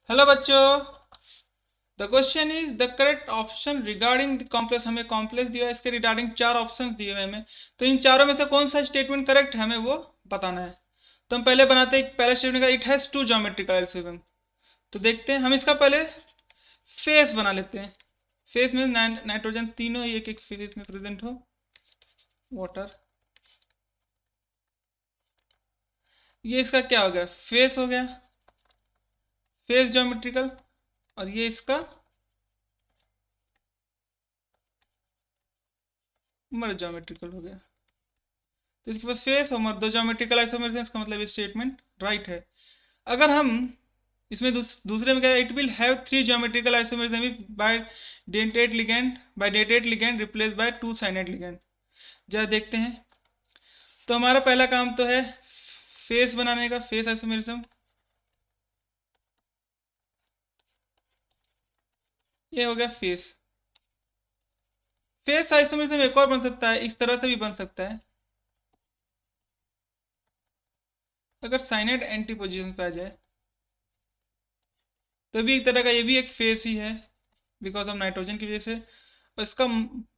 Hello बच्चों। The question is the correct option regarding the complex. हमें complex दिया है, इसके रिगार्डिंग चार ऑप्शंस दिए हुए हैं हमें। तो इन चारों में से कौन सा स्टेटमेंट करेक्ट है हमें वो बताना है। तो हम पहले बनाते हैं पहला स्टेटमेंट का, इट हैज़ टू ज्योमेट्रिकल एल्सियम। तो देखते हैं हम इसका पहले फेस बना लेते हैं। फेस में नाइट्रोजन तीनों ही एक एक फेस में प्रेजेंट हो। वाटर, ये इसका क्या हो गया, फेस हो गया, फेस ज्योमेट्रिकल। और ये इसका मर्ज ज्योमेट्रिकल हो गया। तो इसके पास फेस और मर्ज दो ज्योमेट्रिकल आइसोमर्स हैं, इसका मतलब ये स्टेटमेंट राइट है। अगर हम इसमें दूसरे में क्या, it will have three geometrical isomers bidentate ligand replace by two cyanide ligand. जरा देखते हैं। तो हमारा पहला काम तो है फेस बनाने का, फेस आइसोमेरिज्म। ये हो गया फेस। फेस आइसोमेरिज्म एक और बन सकता है, इस तरह से भी बन सकता है। अगर साइनेड एंटी पोजिशन पे आ जाए तो भी एक तरह का ये भी एक फेस ही है, बिकॉज ऑफ नाइट्रोजन की वजह से। और इसका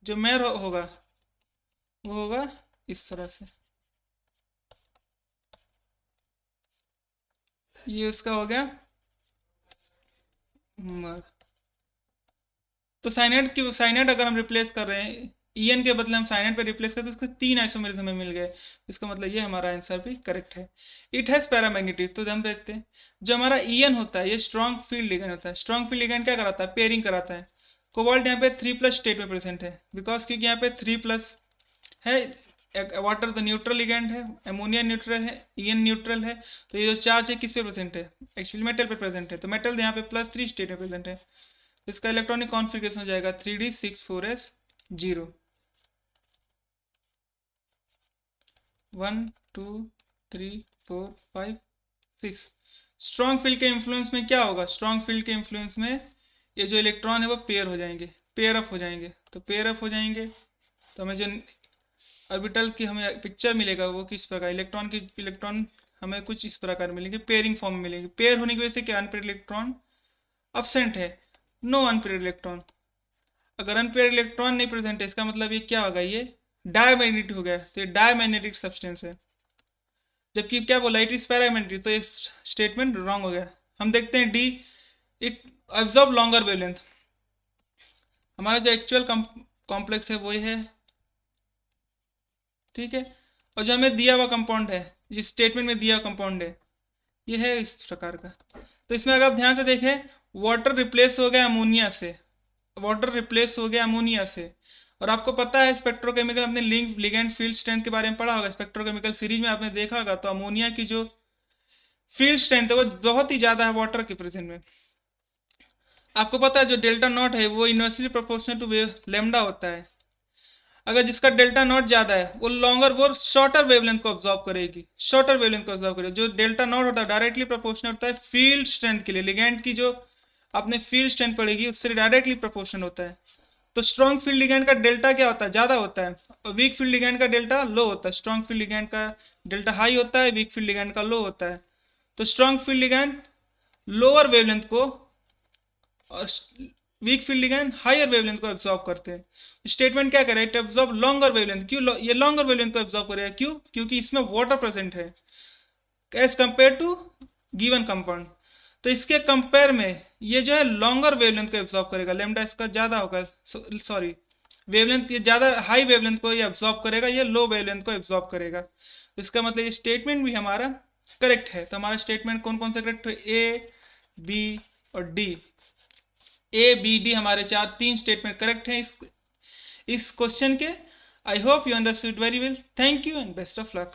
जो मेयर होगा वो होगा इस तरह से। ये उसका हो गया मर। तो साइनेड अगर हम रिप्लेस कर रहे हैं, ईएन के बदले हम साइनेड पे रिप्लेस करते हैं, तो उसके तीन आइसोमेरिज्म हमें मिल गए। इसका मतलब ये हमारा आंसर भी करेक्ट है। इट हैज़ पैरामैग्नेटिक, तो हम देखते हैं। जो हमारा ईएन होता है ये स्ट्रॉन्ग फील्ड लिगेंड होता है। स्ट्रॉन्ग फील्ड लिगेंड क्या कराता है, पेयरिंग कराता है। कोबाल्ट यहाँ पे 3+ स्टेट में प्रेजेंट है, बिकॉज क्योंकि यहाँ पे 3+ है। वाटर तो न्यूट्रल लिगेंड है, अमोनिया न्यूट्रल है, ईएन न्यूट्रल है। तो ये जो चार्ज है किस पे प्रेजेंट है, एक्चुअली मेटल पे प्रेजेंट है। तो मेटल यहाँ पे +3 स्टेट में प्रेजेंट है। इसका इलेक्ट्रॉनिक कॉन्फ़िगरेशन हो जाएगा 3d64s0। 1 2 3 4 5 6। स्ट्रॉन्ग फील्ड के इन्फ्लुएंस में क्या होगा, स्ट्रॉन्ग फील्ड के इन्फ्लुएंस में ये जो इलेक्ट्रॉन है वो पेयर हो जाएंगे, पेयर अप हो जाएंगे। तो पेयर अप हो जाएंगे तो हमें जो ऑर्बिटल की हमें पिक्चर मिलेगा वो किस प्रकार, इलेक्ट्रॉन हमें कुछ इस प्रकार मिलेंगे, पेयरिंग फॉर्म में मिलेंगे। पेयर होने की वजह से क्या, अनपेयर्ड इलेक्ट्रॉन absent है, नो अनपेयर्ड इलेक्ट्रॉन। अगर अनपेयर्ड इलेक्ट्रॉन नहीं प्रेजेंट है, इसका मतलब ये क्या होगा, ये डायमैग्नेटिक हो गया। तो ये डायमैग्नेटिक सब्सटेंस है। जबकि क्या बोला, इट इज पैरामैग्नेटिक, तो ये स्टेटमेंट रॉन्ग हो गया। हम देखते हैं D, it absorb longer wavelength. हमारा जो एक्चुअल कॉम्प्लेक्स है वही है, ठीक है। और जो हमें दिया हुआ कंपाउंड है, जिस स्टेटमेंट में दिया हुआ कंपाउंड है, ये है इस प्रकार का। तो इसमें अगर आप ध्यान से देखें, वाटर रिप्लेस हो गया अमोनिया से, वाटर रिप्लेस हो गया अमोनिया से। और आपको पता है स्पेक्ट्रोकेमिकल, अपने लिंक लिगेंड फील्ड स्ट्रेंथ के बारे में पढ़ा होगा, स्पेक्ट्रोकेमिकल सीरीज में आपने देखा होगा। तो अमोनिया की जो फील्ड स्ट्रेंथ है वो बहुत ही ज़्यादा है वाटर के प्रेजेंट में। आपको पता है जो डेल्टा नॉट है वो इनवर्सली प्रोपोर्शनल टू लेमडा होता है। अगर जिसका डेल्टा नॉट ज़्यादा है वो शॉर्टर वेवलेंथ को ऑब्जॉर्व करेगी, शॉर्टर वेवलेंथ को ऑब्जॉर्व करेगी। जो डेल्टा नॉट होता है डायरेक्टली प्रोपोर्शनल होता है फील्ड स्ट्रेंथ के लिए, लिगेंड की जो आपने फील्ड स्ट्रेंथ पड़ेगी उससे डायरेक्टली प्रोपोर्शनल होता है। तो स्ट्रॉन्ग फील्ड लिगेंड का डेल्टा क्या होता है, ज़्यादा होता है, और वीक फील्ड लिगेंड का डेल्टा लो होता है। स्ट्रॉन्ग फील्ड लिगेंड का डेल्टा हाई होता है, वीक फील्ड लिगेंड का लो होता है। तो strong field ligand lower wavelength को और weak field ligand higher wavelength को एब्जॉर्ब करते हैं। स्टेटमेंट क्या करे, इट एब्जॉर्ब लॉन्गर वेवलेंथ। क्यों ये लॉन्गर वेवलेंथ को एब्जॉर्ब करेगा, क्यों, क्योंकि इसमें वाटर प्रेजेंट है as compare to given compound. तो इसके कंपेयर में ये जो है लॉन्गर वेवलेंथ को एब्जॉर्ब करेगा, लेमडा इसका ज़्यादा होगा, सॉरी वेवलेंथ ये ज़्यादा हाई वेवलेंथ को ये एब्जॉर्ब करेगा, ये लो वेवलेंथ को एब्जॉर्ब करेगा। तो इसका मतलब ये स्टेटमेंट भी हमारा करेक्ट है। तो हमारा स्टेटमेंट कौन कौन से करेक्ट है, ए बी और डी। ए बी डी हमारे तीन स्टेटमेंट करेक्ट हैं इस क्वेश्चन के। I hope you understood very well. Thank you and best of luck.